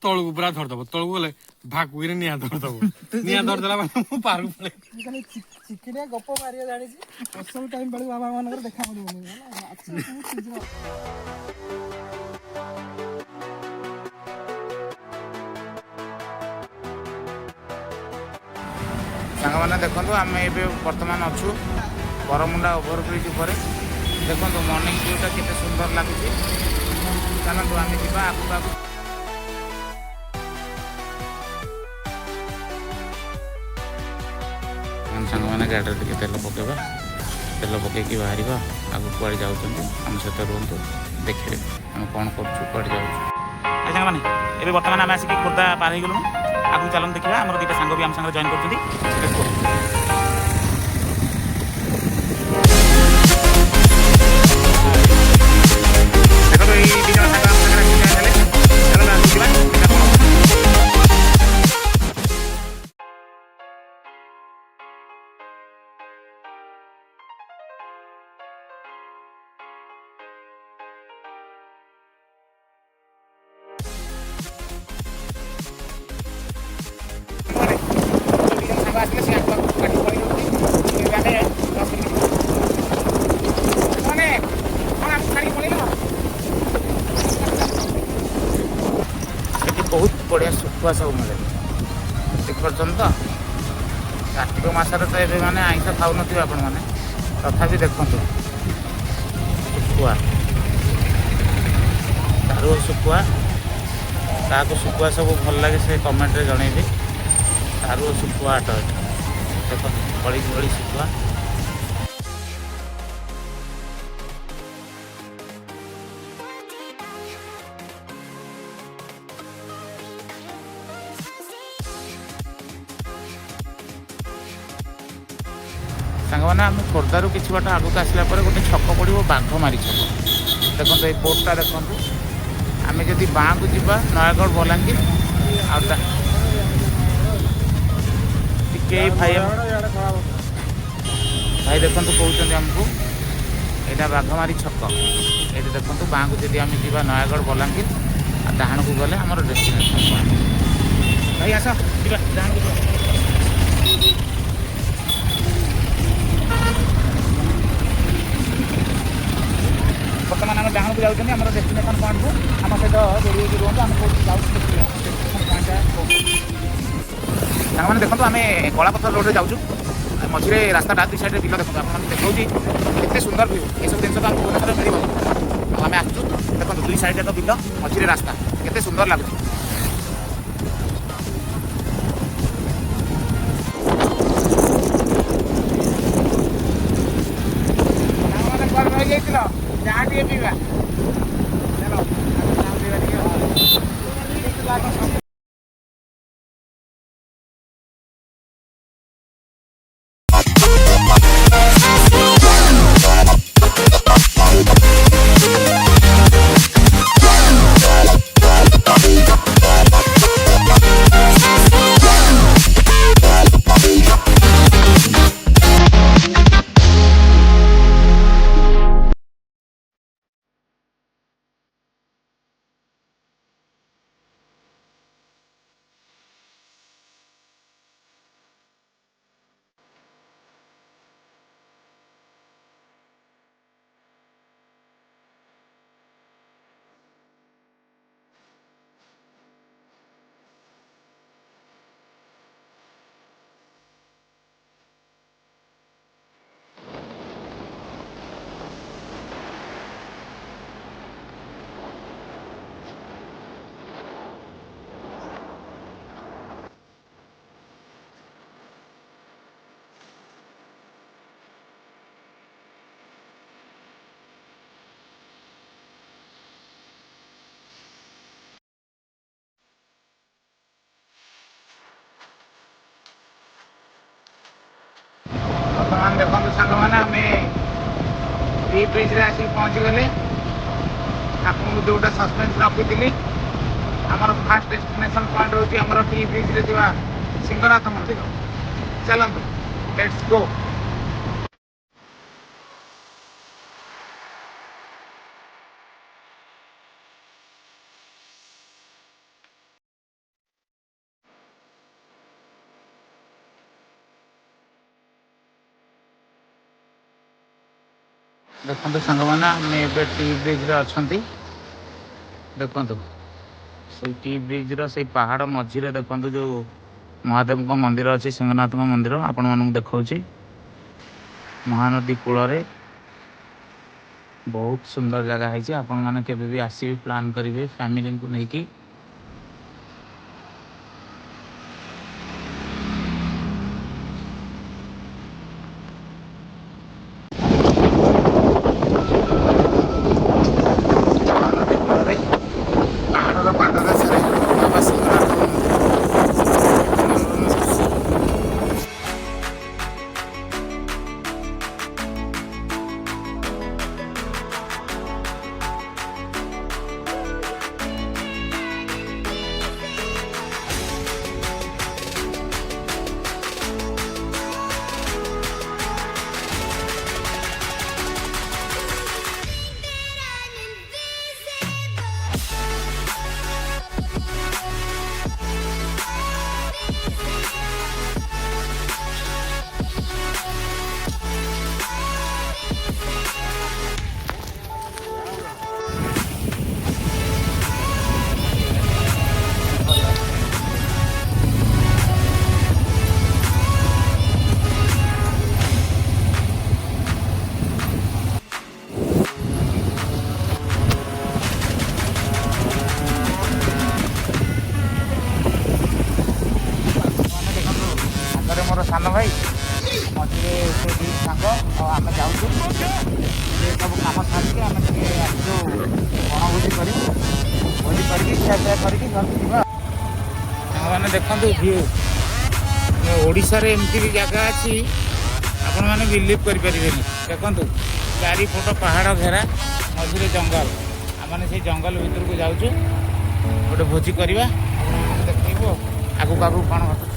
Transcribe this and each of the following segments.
तलू पूरा धरदब तलू गले भाकुरे निआ धरदब निआ धरदेला मैं पार पड़े चिकिनिया गप मारिया जानी असल टाइम बेलू बाबा मान देखा पड़े सांग मैंने देखो आम ए बर्तमान अच्छु बरमुंडा ओभरब्रिज पर देखो मॉर्निंग व्यूटा केते सुंदर लगे चलतु आम जा आगू आगू सांग मैंने गाड़ी टे तेल पकेबा तेल पकईकि बाहर आगू कड़े जाऊँ आम सहित रुहतु देखिए आम कौन कड़े जाऊँ सांग मैंने बर्तमान आम आसिक खोर्धा पार हो गलु आगू चलन देखा आम दुटा सांग भी आम सागर जॉइन कर बहुत बढ़िया सुखुआ सब मिले देखुन तो कार्तिक मसर तो ये मैंने आईस खाऊन आपण मैंने तथापि देखु सुखुआ चारू सुखुआ क्या सुखुआ सब भल लगे से कमेंट रे जनइबे चारू सुखुआ आट देख बड़ी बड़ी सुखुआ सांग मैंने आम खोर्धार किसी बाट आगक आसला गोटे छक पड़ो बाघमारी छक देखो ये बोर्डटा देखो आम जदि बाँ को जी नयागढ़ बलांगीर भाई भाई देखो कहते आमको यहाँ बाघमारी छक ये देखो बाँ को जब आम जी नयागढ़ बलांगीर डाण को गले आम डेस्टिनेशन भाई आस डाण को बर्तमान आम डाण को जाऊँ आम डेस्टिनेशन पॉइंट को आम सहित जोड़ी रुहतु आम डेस्टिनेशन पॉइंट देखो आम कलापथर रोड जाऊँ मझे रास्ता दुई साइड बिल देखो आप देखा केते सुंदर व्यू ये सब जिन आम भुवनेश्वर मिल आम आसू देखो दुई साइड एक बिल मझे रास्ता केते सुंदर लगुच चाह टे पीवा बर्तमान देखो सांग मैंने आम टी ब्रिज आसिक पहुँची गले आपको जोटा सस्पेंस रखी आमर फास्ट डेस्टिनेशन पॉइंट हूँ टी ब्रिज सिंहनाथ मंदिर चलते लेट्स गो। ଦେଖନ୍ତୁ ସାଙ୍ଗମାନେ ଆମେ ଏବେ ଟି ବ୍ରିଜ୍ରେ ଅଛନ୍ତି। ଦେଖନ୍ତୁ ସେଇ ଟି ବ୍ରିଜ୍ର ସେଇ ପାହାଡ଼ ମଝିରେ ଦେଖନ୍ତୁ ଯେଉଁ ମହାଦେବଙ୍କ ମନ୍ଦିର ଅଛି, ସିଂହନାଥଙ୍କ ମନ୍ଦିର ଆପଣମାନଙ୍କୁ ଦେଖାଉଛି। ମହାନଦୀ କୂଳରେ ବହୁତ ସୁନ୍ଦର ଜାଗା ହେଇଛି। ଆପଣମାନେ କେବେ ବି ଆସିବେ, ପ୍ଲାନ୍ କରିବେ ଫ୍ୟାମିଲିଙ୍କୁ ନେଇକି। ମୋର ସାନ ଭାଇ ମଝିରେ ସେ ଦୁଇ ସାଙ୍ଗ ଆଉ ଆମେ ଯାଉଛୁ। ସେ ସବୁ କାମ ସାରିକି ଆମେ ଟିକେ ଆସିଛୁ ବଣଭୋଜି କରିବୁ। ଭୋଜି କରିକି ଖିଆପିଆ କରିକି ଘରକୁ ଯିବା। ସାଙ୍ଗମାନେ ଦେଖନ୍ତୁ ଭିଉ, ଓଡ଼ିଶାରେ ଏମିତି ବି ଜାଗା ଅଛି ଆପଣମାନେ ବିଲିଭ୍ କରିପାରିବେନି। ଦେଖନ୍ତୁ ଚାରିପଟ ପାହାଡ଼ ଘେରା, ମଝିରେ ଜଙ୍ଗଲ। ଆମେ ସେଇ ଜଙ୍ଗଲ ଭିତରକୁ ଯାଉଛୁ, ଗୋଟେ ଭୋଜି କରିବା। ଦେଖେଇବୁ ଆଗକୁ ଆଗକୁ କ'ଣ ଘଟୁଛି।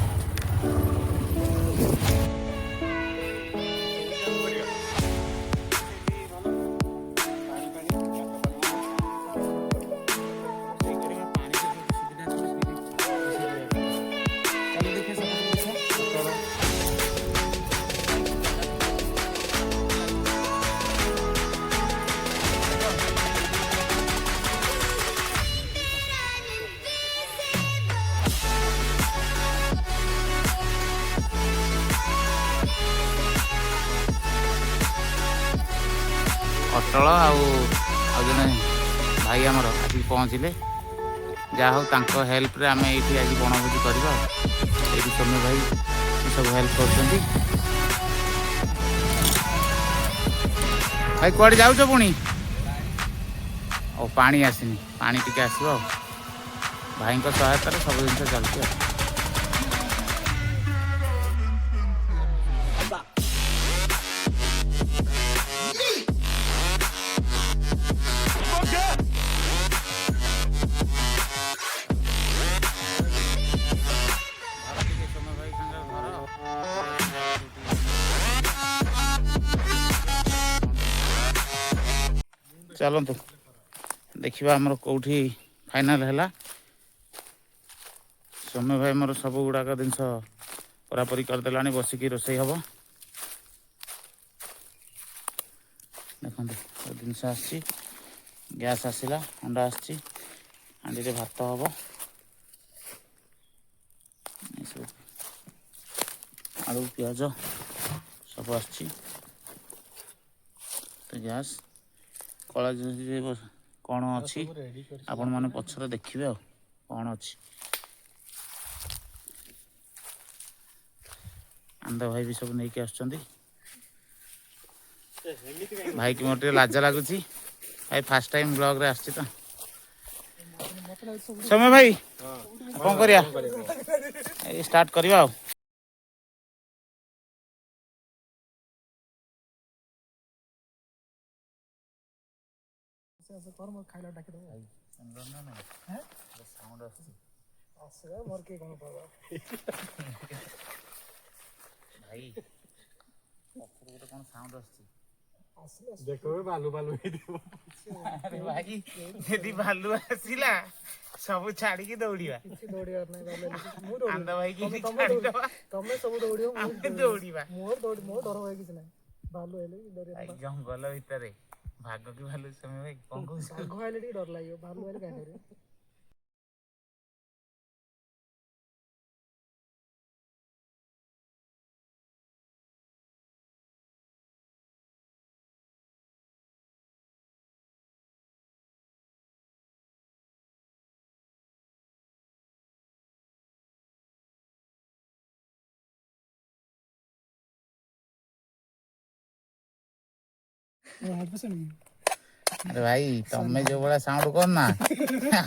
ଅଟଳ ଆଉ ଜଣେ ଭାଇ ଆମର ଆସିକି ପହଞ୍ଚିଲେ। ଯାହା ହଉ ତାଙ୍କ ହେଲ୍ପରେ ଆମେ ଏଇଠି ଆଜି ବଣଭୋଜି କରିବା। ଏଇଠି ସୌମ୍ୟ ଭାଇ ସବୁ ହେଲ୍ପ କରୁଛନ୍ତି। ଭାଇ କୁଆଡ଼େ ଯାଉଛ ପୁଣି? ଓ ପାଣି ଆସିନି, ପାଣି ଟିକେ ଆସିବ ଆଉ। ଭାଇଙ୍କ ସହାୟତାରେ ସବୁ ଜିନିଷ ଚାଲିଛି ଆଉ। ଚାଲନ୍ତୁ ଦେଖିବା ଆମର କେଉଁଠି ଫାଇନାଲ୍ ହେଲା। ସୌମ୍ୟ ଭାଇ ମୋର ସବୁ ଗୁଡ଼ାକ ଜିନିଷ ପରାପରି କରିଦେଲାଣି, ବସିକି ରୋଷେଇ ହେବ। ଦେଖନ୍ତୁ ଜିନିଷ ଆସିଛି, ଗ୍ୟାସ୍ ଆସିଲା, ଅଣ୍ଡା ଆସିଛି, ହାଣ୍ଡିରେ ଭାତ ହେବ। ଏସବୁ ଆଳୁ ପିଆଜ ସବୁ ଆସିଛି। ତ ଗ୍ୟାସ୍ କଳା କ'ଣ ଅଛି ଆପଣମାନେ ପଛରେ ଦେଖିବେ ଆଉ କ'ଣ ଅଛି। ଆନନ୍ଦ ଭାଇ ବି ସବୁ ନେଇକି ଆସୁଛନ୍ତି। ଭାଇକି ମୋର ଟିକେ ଲାଜ ଲାଗୁଛି, ଭାଇ ଫାର୍ଷ୍ଟ ଟାଇମ୍ ବ୍ଲଗ୍ରେ ଆସିଛି ତ। ସୌମ୍ୟ ଭାଇ କ'ଣ କରିବା, ଏଇ ଷ୍ଟାର୍ଟ କରିବା ଆଉ। ଖାଇଲା ଡାକିଦେବ ଆସିବ, ମୋର କିଏ କ'ଣ କହିବ। ଭାଇ ପଛରୁ ଗୋଟେ କ'ଣ ସାଉଣ୍ଡ ଆସୁଛି। ଦେଖ ବାଲୁ ବାଲୁ ହେଇଥିବ। ଆରେ ଭାଇ ଯଦି ଭାଲୁ ଆସିଲା ସବୁ ଛାଡିକି ଦୌଡ଼ିବା। କିଛି ଦୌଡ଼ିବାର ନାହିଁ, ଆନନ୍ଦ ଭାଇକି ତମେ ସବୁ ଦୌଡ଼ିବ, ଦୌଡ଼ିବା। ମୋର ଡର ଭୟ କିଛି ନାହିଁ। ଭାଲୁ ହେଲେ ବି ଡରିବା। ଜଙ୍ଗଲ ଭିତରେ ଭାଗ କି ଭାଲୁ ସମୟ ଭାଇ କଣ କହୁଛ? ବାଘ ହେଲେ ଟିକେ ଡର ଲାଗିବ, ଭାଲୁ ହେଲେ କାହିଁ ଡରିବ। अरे भाई तमें जो बड़ा साउंड करना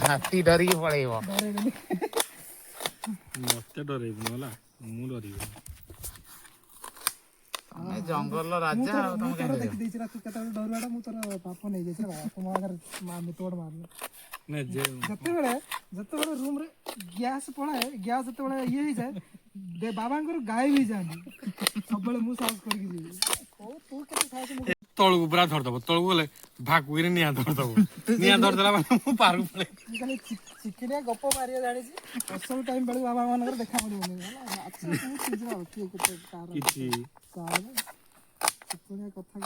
हाथी डरिकी पड़ेब मत डरेबुन होला मु डरिबे तमें जंगल राजा ମୁଁ ତୋର ଦେଖିଦେଇଛି ତୁ କେତେବେଳେ ଡରୁଆଟା, ମୁଁ ତୋର ପାପ ନେଇଯାଇଛି ବାବା। ତୁ ମୋ ଆଗରେ ତୋଡ଼ ମାରନି। ନା ଯେ ଯେତେବେଳେ ରୁମରେ ଗ୍ୟାସ୍ ପଳାଏ, ଗ୍ୟାସ୍ ଯେତେବେଳେ ଇଏ ହେଇଯାଏ, ବାବାଙ୍କର ଗାଈ ବି ଯାଆନ୍ତି। ସବୁବେଳେ ମୁଁ ସାହସ କରିକି ଯିବି। ତୁ କେତେ ସାହସ ମୁଁ ତଳକୁ ପୁରା ଧରିଦବ, ତଳକୁ ଗଲେ ଭାକୁରେ ନିଆଁ ଧରିଦବ, ନିଆଁ ଧରିଦେଲା ମାନେ ମୁଁ ପାରକୁ ପଳେଇ। ଖାଲି ଚିକିଣିଆ ଗପ ମାରିବା ଜାଣିଛି। ଅସଲ ଟାଇମ୍ ବେଳକୁ ବାବା ମାନଙ୍କର ଦେଖା ପଡ଼ିବନି। କିଛି ଚିକିଣିଆ କଥା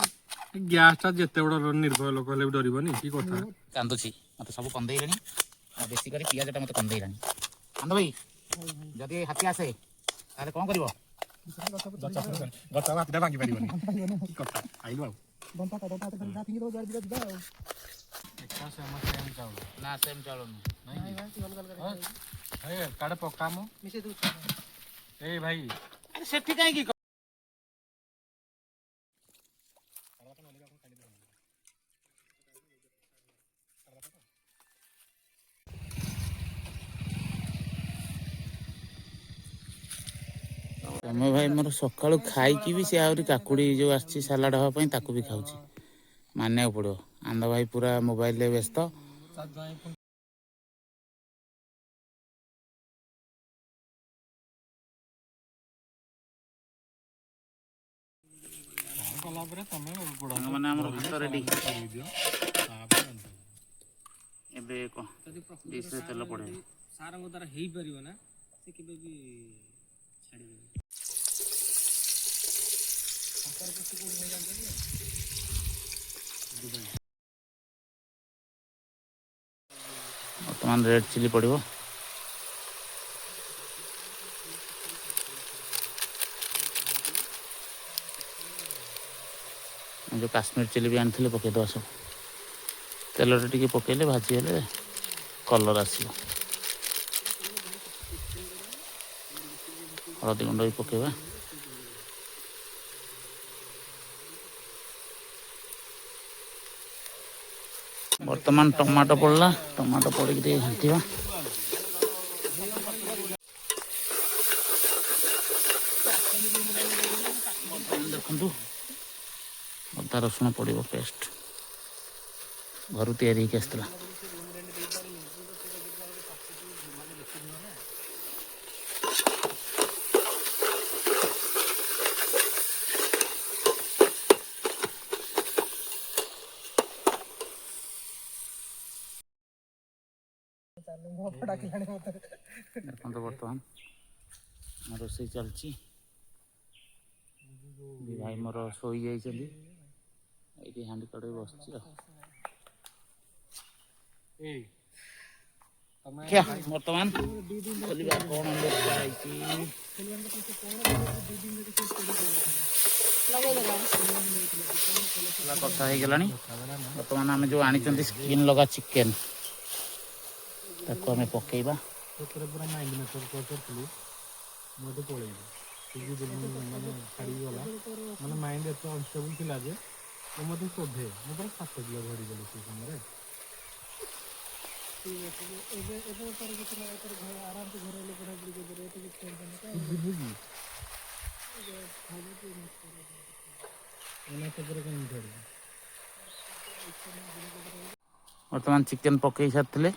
ଗ୍ୟାସ ଟା ଯେତେ ବଡ ନିର୍ଭୟ ଲୋକ ହେଲେ ବି ଡରିବନି କି କଥା। କାନ୍ଦୁଛି ମତେ ସବୁ କନ୍ଦେଇଲାଣି, ବେଶୀ କରି ପିଆଜଟା ମତେ କନ୍ଦେଇଲାଣି। କାନ୍ଦ ଭାଇ ଯଦି ହାତୀ ଆସେ ତାହେଲେ କଣ କରିବ? ଗଛ ହାତୀଟା ଭାଙ୍ଗି ପାରିବନି କି କଥା। ଆଇଲୁ ଆଉ ନା ସେମ୍ ଚାଉଳ ନୁହଁ। କାଡେ ପକାମ ମିଶେଇ ଦଉଛି। ଏଇ ଭାଇ ଆରେ ସେଠି କାହିଁକି ତମେ ଭାଇ ମୋର ସକାଳୁ ଖାଇକି ବି ସେ ଆହୁରି କାକୁଡ଼ି ଯେଉଁ ଆସିଛି ସାଲାଡ଼ ହେବା ପାଇଁ ତାକୁ ବି ଖାଉଛି। ମାନିବାକୁ ପଡ଼ିବ। ଆନନ୍ଦ ଭାଇ ପୁରା ମୋବାଇଲରେ ବ୍ୟସ୍ତ। କଲା ପରେ ତମେ ମାନେ ଆମର ଭାତ ରେଡି। ଏବେ ଡିସରେ ତେଲ ପଡ଼େ। ସାରଙ୍କ ଦ୍ୱାରା ହେଇପାରିବ ନା, ସେ କେବେ ବି ଛାଡ଼ିବେନି। ବର୍ତ୍ତମାନ ରେଡ୍ ଚିଲି ପଡ଼ିବ। ଯେଉଁ କାଶ୍ମୀର ଚିଲି ବି ଆଣିଥିଲେ ପକାଇଦେବା ସବୁ। ତେଲରେ ଟିକେ ପକାଇଲେ ଭାଜିଗଲେ କଲର୍ ଆସିବ। ହଳଦୀ ଗୁଣ୍ଡ ବି ପକାଇବା। ବର୍ତ୍ତମାନ ଟମାଟୋ ପଡ଼ିଲା, ଟମାଟୋ ପଡ଼ିକି ଟିକେ ଘାଣ୍ଟିବା। ଦେଖନ୍ତୁ ଅଦା ରସୁଣ ପଡ଼ିବ ପେଷ୍ଟ, ଘରୁ ତିଆରି ହେଇକି ଆସିଥିଲା। ଦେଖନ୍ତୁ ବର୍ତ୍ତମାନ ରୋଷେଇ ଚାଲିଛି। ଭାଇ ମୋର ଶୋଇଯାଇଛନ୍ତି, ଏଇଠି ହାଣ୍ଡି କଡ଼େଇ ବସିଛି ଆଉ। ବର୍ତ୍ତମାନ ଖୋଲିବା କ'ଣ ଲେଖା ହେଇଛି। କଥା ହେଇଗଲାଣି। ବର୍ତ୍ତମାନ ଆମେ ଯେଉଁ ଆଣିଛନ୍ତି ସ୍କିନ୍ ଲଗା ଚିକେନ୍ ତାକୁ ଆମେ ପକେଇବା। ସେଥିରେ ପୁରା ମାଇଣ୍ଡ ମେକଅପ୍ କରିଥିଲି ମୁଁ ଏଠୁ ପଳେଇବି। ମାନେ ଛାଡ଼ିକି ଗଲା, ମାନେ ମାଇଣ୍ଡ ଏତେ ଅନଷ୍ଟେବୁଲ୍ ଥିଲା ଯେ ମୁଁ ମୋତେ ଶୋଧେ। ମୁଁ ପୁରା 7 କିଲୋ ଝଡ଼ିଗଲି ସେ ସମୟରେ। ଯିବୁ କି ବର୍ତ୍ତମାନ ଚିକେନ୍ ପକାଇ ସାରିଥିଲେ,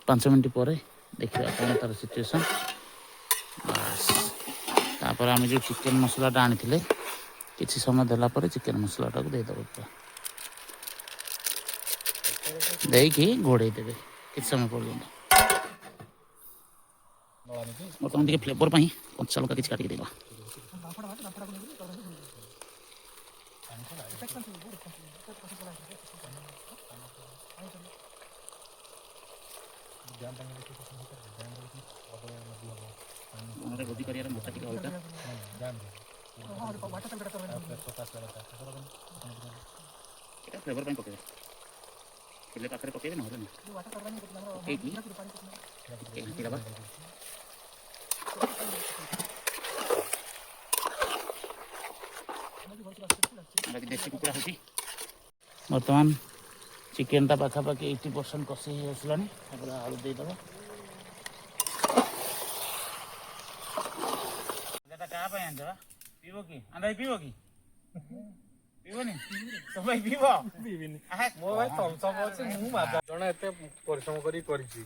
5 ମିନିଟ୍ ପରେ ଦେଖିବା କ'ଣ ତା'ର ସିଚୁଏସନ୍। ତାପରେ ଆମେ ଯେଉଁ ଚିକେନ୍ ମସଲାଟା ଆଣିଥିଲେ କିଛି ସମୟ ଦେଲା ପରେ ଚିକେନ୍ ମସଲାଟାକୁ ଦେଇଦେବେ। ପୁରା ଦେଇକି ଘୋଡ଼େଇ ଦେବେ କିଛି ସମୟ ପର୍ଯ୍ୟନ୍ତ। ବର୍ତ୍ତମାନ ଟିକେ ଫ୍ଲେଭର୍ ପାଇଁ କଞ୍ଚା ଲଙ୍କା କିଛି କାଟିକି ଦେବା। ଭୋଜି କରିବାର ମଜା ଟିକେ ଅଲଗା। ଏଇଟା ଫ୍ଲେଭର ପାଇଁ ପକେଇବେ, ହେଲେ ପାଖରେ ପକେଇବେ ନହେଲେ ନାହିଁ। ପକେଇକି ଘାଣ୍ଟି ଦେବା। ଦେଶୀ କୁକୁଡ଼ା ହେଉଛି। ବର୍ତ୍ତମାନ ଚିକେନଟା ପାଖାପାଖି 80% କଷି ହେଇ ଆସିଲାଣି। ତାପରେ ଆଳୁ ଦେଇଦେବା। କାହା ପାଇଁ ଆଣିଛ? ପିଇବ କି? ଆନ୍ଧା ପିଇବ କି? ପିଇବନି? ତ ଭାଇ ପିଇବ? ମୋ ଭାଇ ତମସମ ଅଛି, ମୁଁ ମାଦା। ଜଣେ ଏତେ ପରିଶ୍ରମ କରି କରିଛି,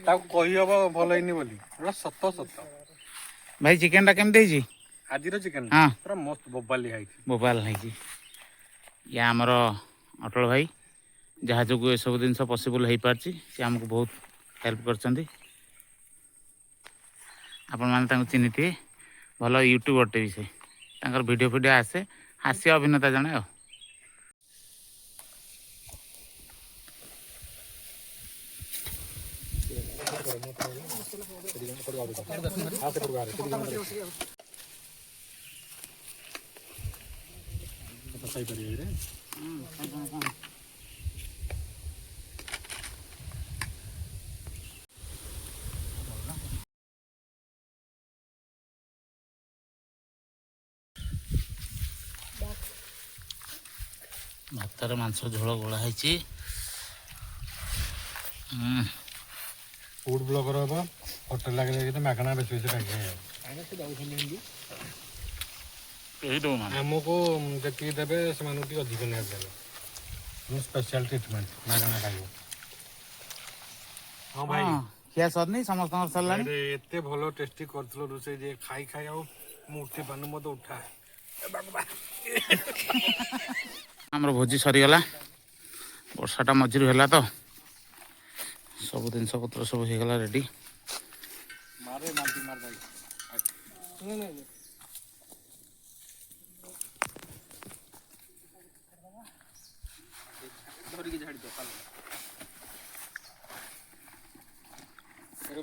ତାକୁ କହିହବ ଭଲ ହେଇନି ବୋଲି। ସତ ସତ ଭାଇ ଚିକେନଟା କେମିତି ହେଇଛି? ଆଜିର ଚିକେନ ହଁ ପୁରା ମସ୍ତ ବୋବାଲି ହେଇଛି। ବୋବାଲ ହେଇଛି। ଇଏ ଆମର ଅଟଳ ଭାଇ, ଯାହା ଯୋଗୁଁ ଏସବୁ ଜିନିଷ ପସିବୁଲ୍ ହେଇପାରିଛି। ସେ ଆମକୁ ବହୁତ ହେଲ୍ପ କରିଛନ୍ତି। ଆପଣମାନେ ତାଙ୍କୁ ଚିହ୍ନିଥିବେ, ଭଲ ୟୁଟ୍ୟୁବରଟେ ବି ସେ। ତାଙ୍କର ଭିଡ଼ିଓ ଫିଡ଼ିଓ ଆସେ, ହାସ୍ୟ ଅଭିନେତା ଜଣେ ଆଉ। ଭାତରେ ମାଂସ ଝୋଳ ଗୋଳା ହେଇଛି। ଫୁଡ ବ୍ଲଗର ହବ, ହୋଟେଲ ଲାଗିଲେ ମାଗଣା ବେଶୀ ବେଶୀ ଖାଇକି ଆମକୁ ଯେତିକି ଦେବେ ସେମାନଙ୍କୁ ଟିକେ ଅଧିକ ନେବାକୁ ଦେବେ। ସ୍ପେଶାଲ ଟ୍ରିଟମେଣ୍ଟ ମାଗଣା ଖାଇବ। ହଁ ଭାଇ, ଖିଆ ସରିନି, ସମସ୍ତଙ୍କର ସରିଲାଣି। ଏତେ ଭଲ ଟେଷ୍ଟି କରିଥିଲ ରୋଷେଇ ଯେ ଖାଇ ଖାଇ ଆଉ ମୁଁ ଉଠି ପାରୁନି, ମତେ ଉଠା। ଆମର ଭୋଜି ସରିଗଲା। ବର୍ଷାଟା ମଝିରୁ ହେଲା ତ ସବୁ ଜିନିଷ ପତ୍ର ସବୁ ହେଇଗଲା ରେଡ଼ି।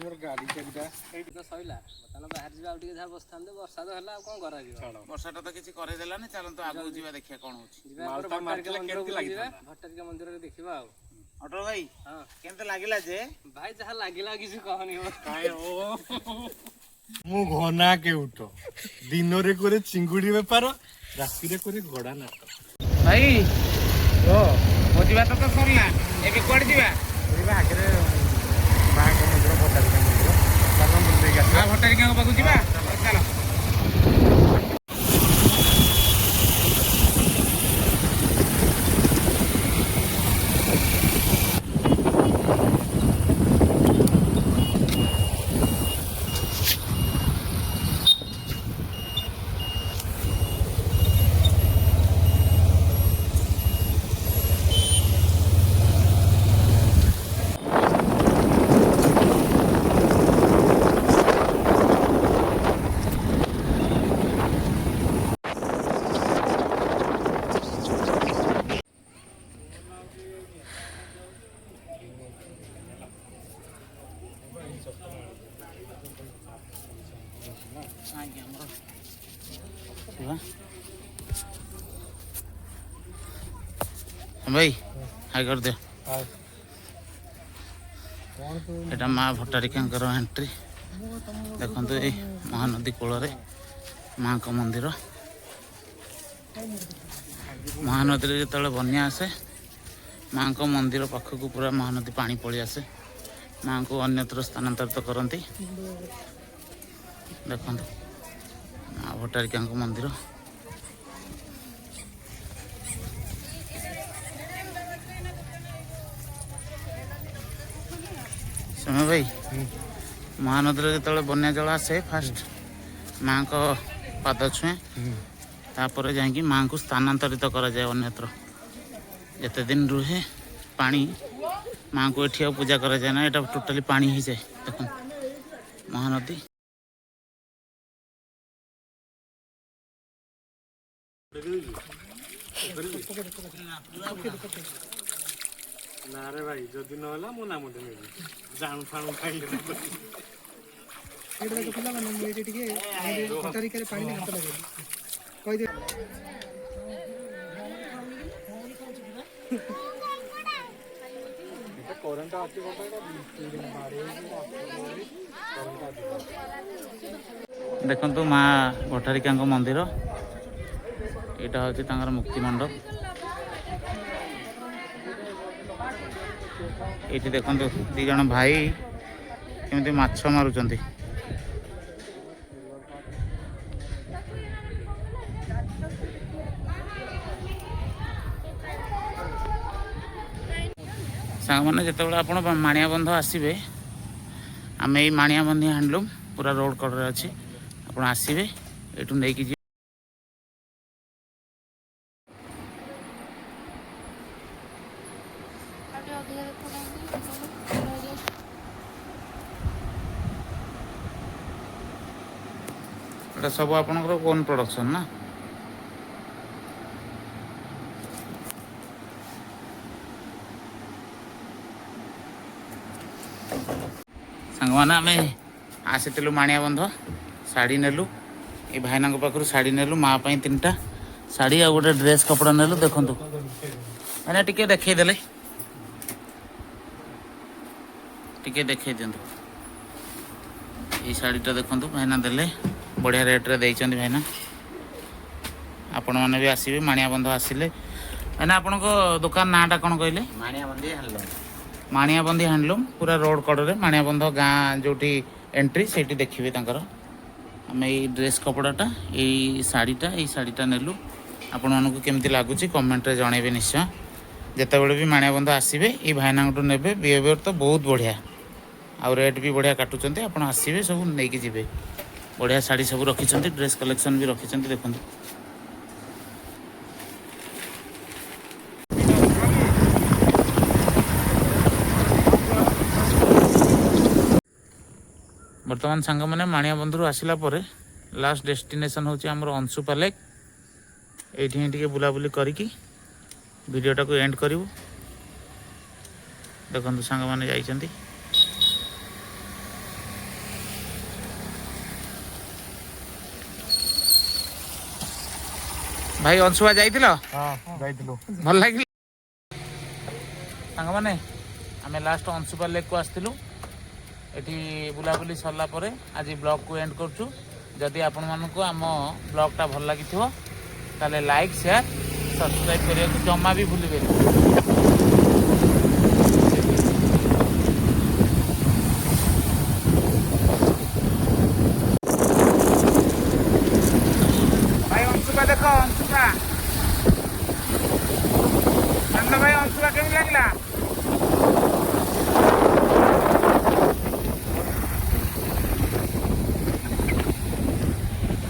ମୋର ଗାଡ଼ି ଚାବିଟା ଏଇଠି ତ ସଇଲା। ବର୍ତ୍ତମାନ ବାହାରି ଯିବା, ଆଉ ଟିକେ ଯାହା ବସିଥାନ୍ତେ। ବର୍ଷା ତ ହେଲା, ଆଉ କଣ କରାଯିବ? ବର୍ଷାଟା ତ କିଛି କରେଇଦେଲାନି। ଚାଲନ୍ତୁ ଆଗକୁ ଯିବା, ଦେଖିବା କଣ ହଉଛି। ଯିବା ଭଟ୍ଟାରିକା ମନ୍ଦିରରେ ଦେଖିବା ଆଉ। ଅଟଳ ଭାଇ, ହଁ କେମିତି ଲାଗିଲା ଯେ? ଭାଇ ଯାହା ଲାଗିଲା କିଛି କହନି। ମୁଁ ଘନା କେଉଟ, ଦିନରେ করে ଚିଙ୍ଗୁଡି ବେପାର, ରାତିରେ করে ଘୋଡ଼ା ନାଟ। ଭାଇ ଭୋଜି ଭାତ ତ ସରିଲା, ଏବେ କୁଆଡେ ଯିବା? ଆଗରେ ମାଙ୍କ ମନ୍ଦିର, ଭଟ୍ଟାରିକା ମନ୍ଦିର, ଭଟ୍ଟାରିକାଙ୍କ ପାଖକୁ ଯିବା। ଚାଲ। ଭାଇ ହାଇ କରିଦିଅ। ଏଇଟା ମା ଭଟ୍ଟାରିକାଙ୍କର ଏଣ୍ଟ୍ରି। ଦେଖନ୍ତୁ ଏଇ ମହାନଦୀ କୂଳରେ ମାଙ୍କ ମନ୍ଦିର। ମହାନଦୀରେ ଯେତେବେଳେ ବନ୍ୟା ଆସେ, ମାଙ୍କ ମନ୍ଦିର ପାଖକୁ ପୁରା ମହାନଦୀ ପାଣି ପଳେଇ ଆସେ। ମାଙ୍କୁ ଅନ୍ୟତ୍ର ସ୍ଥାନାନ୍ତରିତ କରନ୍ତି। ଦେଖନ୍ତୁ ମା ଭଟ୍ଟାରିକାଙ୍କ ମନ୍ଦିର। ସମୟ ଭାଇ, ମହାନଦୀରେ ଯେତେବେଳେ ବନ୍ୟା ଜଳ ଆସେ, ଫାଷ୍ଟ ମାଙ୍କ ପାଦ ଛୁଏଁ, ତାପରେ ଯାଇକି ମାଙ୍କୁ ସ୍ଥାନାନ୍ତରିତ କରାଯାଏ ଅନ୍ୟତ୍ର। ଯେତେ ଦିନ ରୁହେ ପାଣି, ମାଙ୍କୁ ଏଠି ଆଉ ପୂଜା କରାଯାଏ ନା, ଏଇଟା ଟୋଟାଲି ପାଣି ହେଇଯାଏ। ଦେଖନ୍ତୁ ମହାନଦୀ। ନା ରେ ଭାଇ ଯଦି ନହେଲା ମୁଁ ନାମ ନେବି ଜାଣୁ ଫାଣୁ ଖାଇଲେ ସେଇଟା ଦେଖ ପିଲାମାନେ ମୁଁ ଏଇଠି ଟିକେ କଟାରିକାରେ ପାଣିରେ ହାତ ଲଗେଇଲି କହିଦେ କରେଣ୍ଟ ଅଛି ଦେଖନ୍ତୁ ମା ଭଟ୍ଟାରିକାଙ୍କ ମନ୍ଦିର ଏଇଟା ହେଉଛି ତାଙ୍କର ମୁକ୍ତି ମଣ୍ଡପ। ଏଇଠି ଦେଖନ୍ତୁ ଦି ଜଣ ଭାଇ କେମିତି ମାଛ ମାରୁଛନ୍ତି। ସାଙ୍ଗମାନେ ଯେତେବେଳେ ଆପଣ ମାଣିଆବନ୍ଧ ଆସିବେ, ଆମେ ଏଇ ମାଣିଆବନ୍ଧି ହ୍ୟାଣ୍ଡଲୁମ୍ ପୁରା ରୋଡ଼ କଡ଼ରେ ଅଛି, ଆପଣ ଆସିବେ ଏଇଠୁ ନେଇକି ଯିବେ। এটা ସବୁ ଆପଣଙ୍କର ଓନ୍ ପ୍ରଡକ୍ସନ୍ ନା? ସାଙ୍ଗମାନେ ଆମେ ଆସିଥିଲୁ ମାଣିଆବନ୍ଧ, ଶାଢ଼ୀ ନେଲୁ, ଏ ଭାଇନାଙ୍କ ପାଖରୁ ଶାଢ଼ୀ ନେଲୁ, ମା ପାଇଁ 3ଟା ଶାଢ଼ୀ ଆଉ ଗୋଟେ ଡ୍ରେସ୍ କପଡ଼ା ନେଲୁ। ଦେଖନ୍ତୁ ମାନେ ଟିକେ ଦେଖେଇଦେଲେ, ଟିକେ ଦେଖେଇ ଦିଅନ୍ତୁ। ଏଇ ଶାଢ଼ୀଟା ଦେଖନ୍ତୁ ଭାଇନା ଦେଲେ, ବଢ଼ିଆ ରେଟ୍ରେ ଦେଇଛନ୍ତି ଭାଇନା। ଆପଣମାନେ ବି ଆସିବେ ମାଣିଆବନ୍ଧ ଆସିଲେ। ଭାଇନା ଆପଣଙ୍କ ଦୋକାନ ନାଁଟା କ'ଣ କହିଲେ? ମାଣିଆବନ୍ଧି ହ୍ୟାଣ୍ଡଲୁମ୍ ପୁରା ରୋଡ଼ କଡ଼ରେ, ମାଣିଆବନ୍ଧ ଗାଁ ଯେଉଁଠି ଏଣ୍ଟ୍ରି ସେଇଠି ଦେଖିବେ ତାଙ୍କର। ଆମେ ଏଇ ଡ୍ରେସ୍ କପଡ଼ାଟା, ଏଇ ଶାଢ଼ୀଟା ନେଲୁ। ଆପଣମାନଙ୍କୁ କେମିତି ଲାଗୁଛି କମେଣ୍ଟରେ ଜଣାଇବେ ନିଶ୍ଚୟ। ଯେତେବେଳେ ବି ମାଣିଆବନ୍ଧ ଆସିବେ ଏଇ ଭାଇନାଙ୍କଠୁ ନେବେ। ବିହେଭିଅର୍ ତ ବହୁତ ବଢ଼ିଆ, ଆଉ ରେଟ୍ ବି ବଢ଼ିଆ କାଟୁଛନ୍ତି। ଆପଣ ଆସିବେ ସବୁ ନେଇକି ଯିବେ। ବଢ଼ିଆ ଶାଢ଼ୀ ସବୁ ରଖିଛନ୍ତି, ଡ୍ରେସ୍ କଲେକ୍ସନ୍ ବି ରଖିଛନ୍ତି। ଦେଖନ୍ତୁ ବର୍ତ୍ତମାନ ସାଙ୍ଗମାନେ ମାଣିଆବନ୍ଧରୁ ଆସିଲା ପରେ ଲାଷ୍ଟ ଡେଷ୍ଟିନେସନ୍ ହେଉଛି ଆମର ଅଂଶୁପା ଲେକ୍। ଏଇଠି ହିଁ ଟିକେ ବୁଲାବୁଲି କରିକି ଭିଡ଼ିଓଟାକୁ ଏଣ୍ଡ କରିବୁ। ଦେଖନ୍ତୁ ସାଙ୍ଗମାନେ ଯାଇଛନ୍ତି। ଭାଇ ଅଂଶୁପା ଯାଇଥିଲ? ଯାଇଥିଲୁ। ଭଲ ଲାଗିଲା ସାଙ୍ଗମାନେ? ଆମେ ଲାଷ୍ଟ ଅଂଶୁପା ଲେକ୍କୁ ଆସିଥିଲୁ। ଏଠି ବୁଲାବୁଲି ସରିଲା ପରେ ଆଜି ବ୍ଲଗ୍କୁ ଏଣ୍ଡ କରୁଛୁ। ଯଦି ଆପଣମାନଙ୍କୁ ଆମ ବ୍ଲଗ୍ଟା ଭଲ ଲାଗିଥିବ ତାହେଲେ ଲାଇକ୍, ସେୟାର, ସବସ୍କ୍ରାଇବ୍ କରିବାକୁ ଜମା ବି ଭୁଲିବେନି।